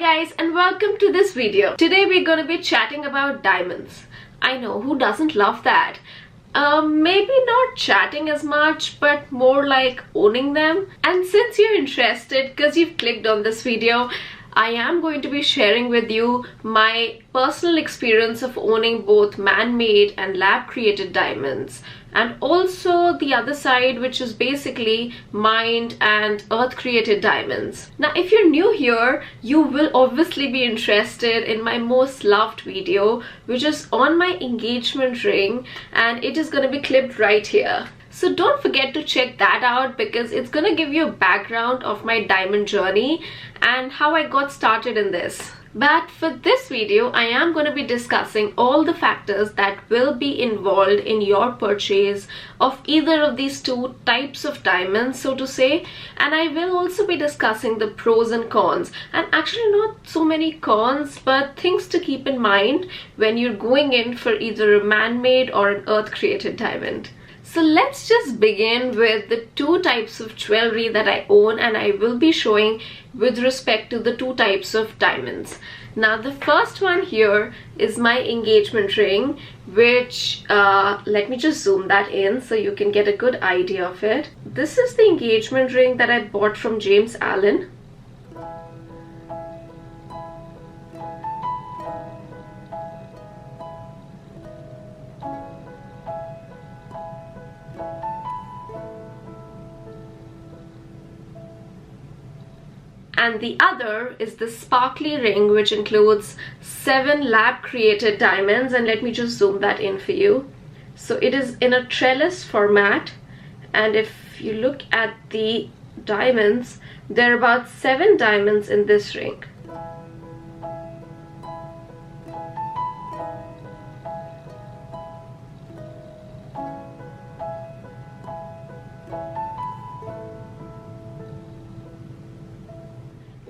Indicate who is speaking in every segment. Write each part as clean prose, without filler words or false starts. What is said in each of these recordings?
Speaker 1: guys, and welcome to this video. Today we're going to be chatting about diamonds. I know, who doesn't love that? Maybe not chatting as much, but more like owning them. And since you're interested because you've clicked on this video, I am going to be sharing with you my personal experience of owning both man-made and lab-created diamonds, and also the other side, which is basically mined and earth-created diamonds. Now, if you're new here, you will obviously be interested in my most loved video, which is on my engagement ring, and it is going to be clipped right here. So don't forget to check that out because it's going to give you a background of my diamond journey and how I got started in this. But for this video, I am going to be discussing all the factors that will be involved in your purchase of either of these two types of diamonds, so to say. And I will also be discussing the pros and cons. And actually not so many cons, but things to keep in mind when you're going in for either a man-made or an earth-created diamond. So let's just begin with the two types of jewelry that I own and I will be showing with respect to the two types of diamonds. Now the first one here is my engagement ring, which let me just zoom that in so you can get a good idea of it. This is the engagement ring that I bought from James Allen. And the other is the sparkly ring, which includes 7 lab-created diamonds. And let me just zoom that in for you. So it is in a trellis format. And if you look at the diamonds, there are about 7 diamonds in this ring.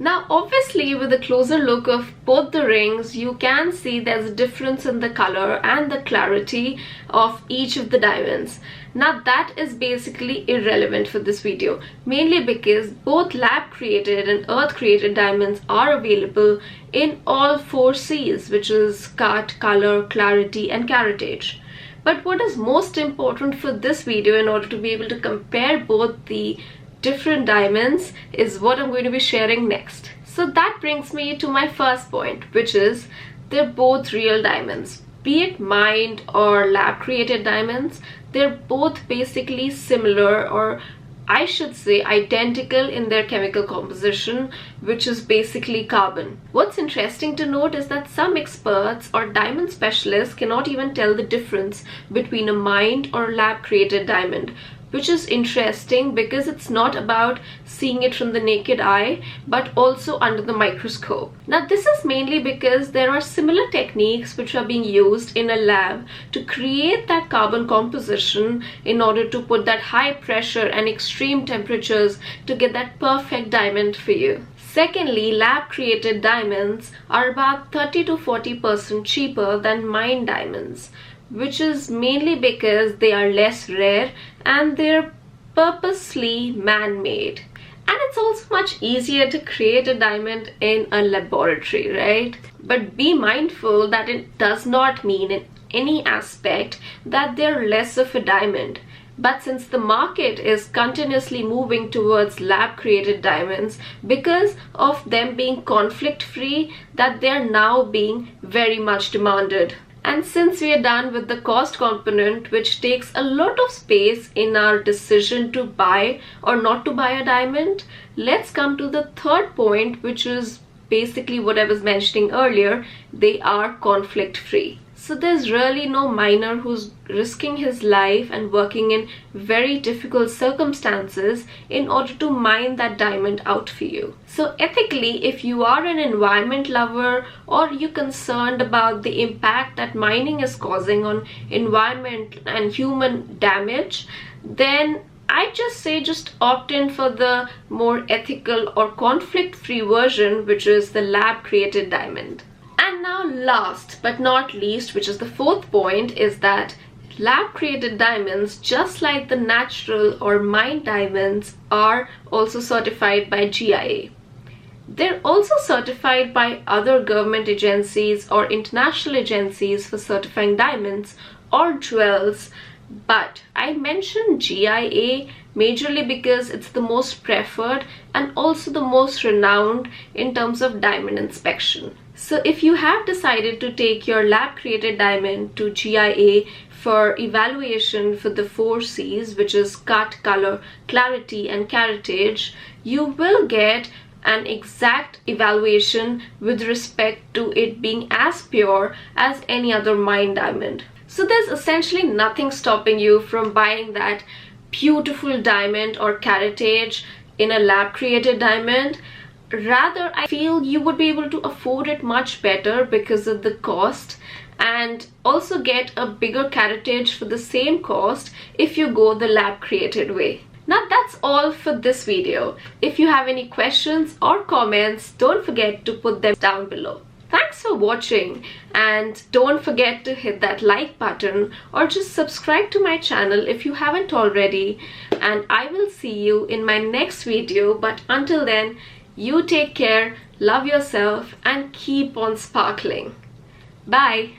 Speaker 1: Now obviously with a closer look of both the rings, you can see there's a difference in the color and the clarity of each of the diamonds. Now that is basically irrelevant for this video, mainly because both lab created and earth created diamonds are available in all 4 C's, which is cut, color, clarity and caratage. But what is most important for this video in order to be able to compare both the different diamonds is what I'm going to be sharing next. So that brings me to my first point, which is they're both real diamonds. Be it mined or lab created diamonds, they're both basically similar, or I should say identical in their chemical composition, which is basically carbon. What's interesting to note is that some experts or diamond specialists cannot even tell the difference between a mined or lab created diamond, which is interesting because it's not about seeing it from the naked eye, but also under the microscope. Now this is mainly because there are similar techniques which are being used in a lab to create that carbon composition in order to put that high pressure and extreme temperatures to get that perfect diamond for you. Secondly, lab created diamonds are about 30 to 40% cheaper than mined diamonds, which is mainly because they are less rare and they're purposely man-made. And it's also much easier to create a diamond in a laboratory, right? But be mindful that it does not mean in any aspect that they're less of a diamond. But since the market is continuously moving towards lab-created diamonds because of them being conflict-free, that they're now being very much demanded. And since we are done with the cost component, which takes a lot of space in our decision to buy or not to buy a diamond, let's come to the third point, which is basically what I was mentioning earlier. They are conflict free. So there's really no miner who's risking his life and working in very difficult circumstances in order to mine that diamond out for you. So ethically, if you are an environment lover or you're concerned about the impact that mining is causing on environment and human damage, then I just say just opt in for the more ethical or conflict-free version, which is the lab-created diamond. And now last but not least, which is the fourth point, is that lab-created diamonds, just like the natural or mined diamonds, are also certified by GIA. They're also certified by other government agencies or international agencies for certifying diamonds or jewels. But I mentioned GIA majorly because it's the most preferred and also the most renowned in terms of diamond inspection. So if you have decided to take your lab created diamond to GIA for evaluation for the 4 C's, which is cut, color, clarity and caratage, you will get an exact evaluation with respect to it being as pure as any other mined diamond. So there's essentially nothing stopping you from buying that beautiful diamond or caratage in a lab created diamond. Rather, I feel you would be able to afford it much better because of the cost, and also get a bigger caratage for the same cost if you go the lab created way. Now that's all for this video. If you have any questions or comments, don't forget to put them down below. Thanks for watching, and don't forget to hit that like button or just subscribe to my channel if you haven't already, and I will see you in my next video. But until then, you take care, love yourself and keep on sparkling. Bye.